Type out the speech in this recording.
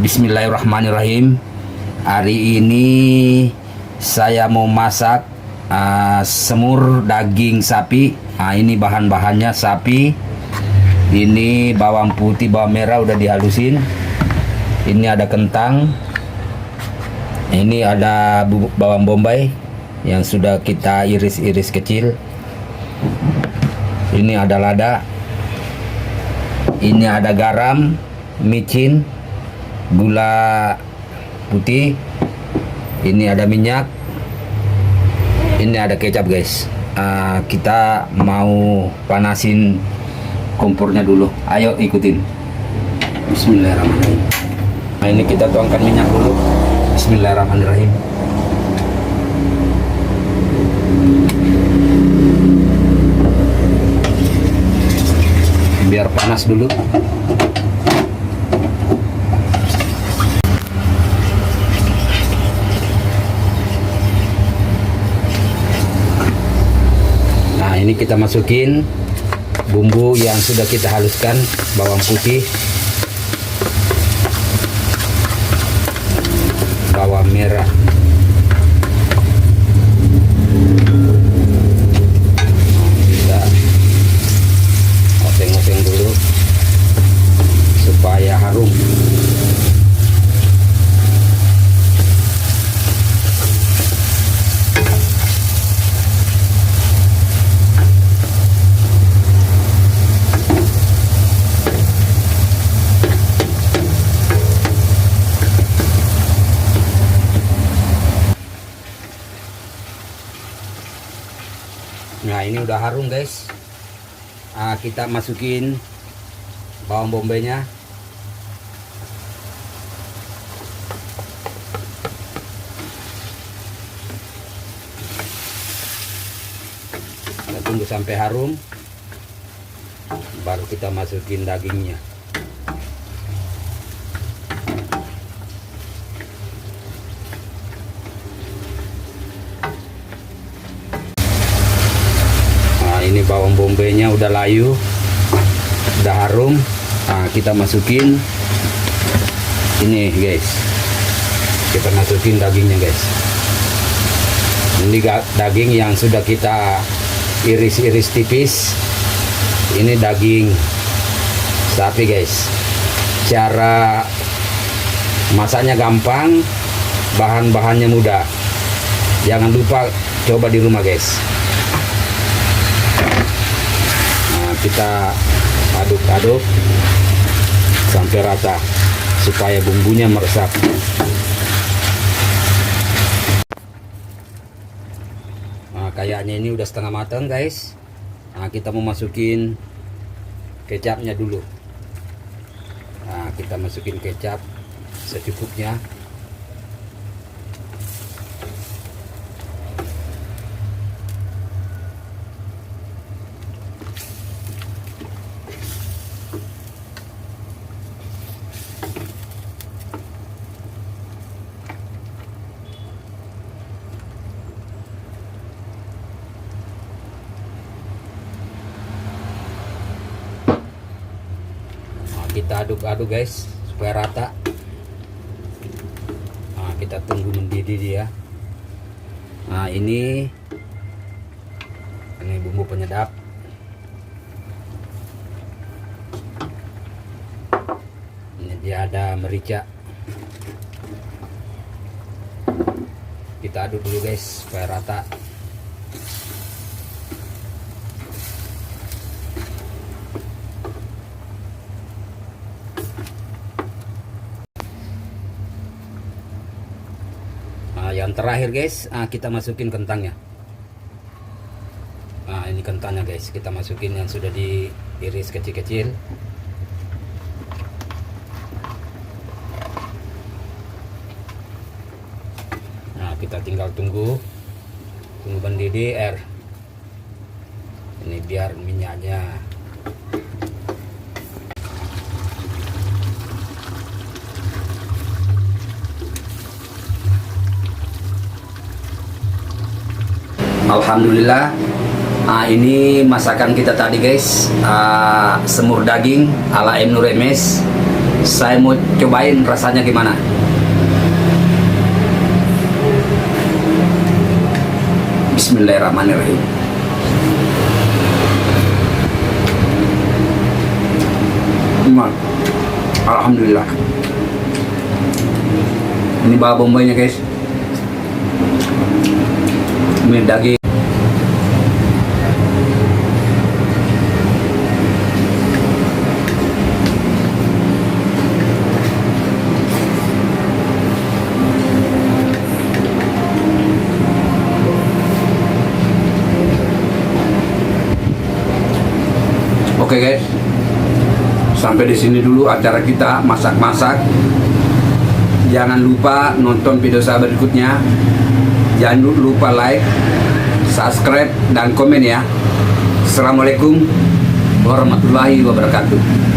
Bismillahirrahmanirrahim. Hari ini saya mau masak semur daging sapi. Ini bahan-bahannya sapi. Ini bawang putih, bawang merah udah dihalusin. Ini ada kentang. Ini ada bawang bombay yang sudah kita iris-iris kecil. Ini ada lada. Ini ada garam, micin, gula putih. Ini ada minyak. Ini ada kecap, guys. Kita mau panasin kompornya dulu. Ayo ikutin. Bismillahirrahmanirrahim. Nah, ini kita tuangkan minyak dulu. Bismillahirrahmanirrahim. Biar panas dulu. Nah, ini kita masukin bumbu yang sudah kita haluskan, bawang putih, bawang merah, kita oseng-oseng dulu supaya harum. Nah, ini udah harum, guys. Kita masukin bawang bombaynya. Kita tunggu sampai harum, baru kita masukin dagingnya. Ini bawang bombaynya udah layu, udah harum. Nah, kita masukin ini, guys. Kita masukin dagingnya, guys. Ini daging yang sudah kita iris-iris tipis. Ini daging sapi, guys. Cara masaknya gampang, bahan-bahannya mudah. Jangan lupa coba di rumah, guys. Kita aduk-aduk sampai rata supaya bumbunya meresap. Nah, kayaknya ini udah setengah matang, guys. Nah, kita mau masukin kecapnya dulu. Nah, kita masukin kecap secukupnya. Kita aduk-aduk, guys, supaya rata. Nah, kita tunggu mendidih dia. Nah, ini bumbu penyedap. Ini dia ada merica. Kita aduk dulu, guys, supaya rata. Yang terakhir, guys, kita masukin kentangnya. Nah, ini kentangnya, guys, kita masukin yang sudah diiris kecil-kecil. Nah, kita tinggal tunggu mendidih air. Ini biar minyaknya Alhamdulillah. Ini masakan kita tadi, guys. Semur daging ala M. Nur Emes. Saya mau cobain rasanya gimana. Bismillahirrahmanirrahim. Alhamdulillah. Ini bawa bombaynya guys. Ini daging. Oke guys, sampai di sini dulu acara kita masak-masak. Jangan lupa nonton video saya berikutnya. Jangan lupa like, subscribe, dan komen ya. Assalamualaikum warahmatullahi wabarakatuh.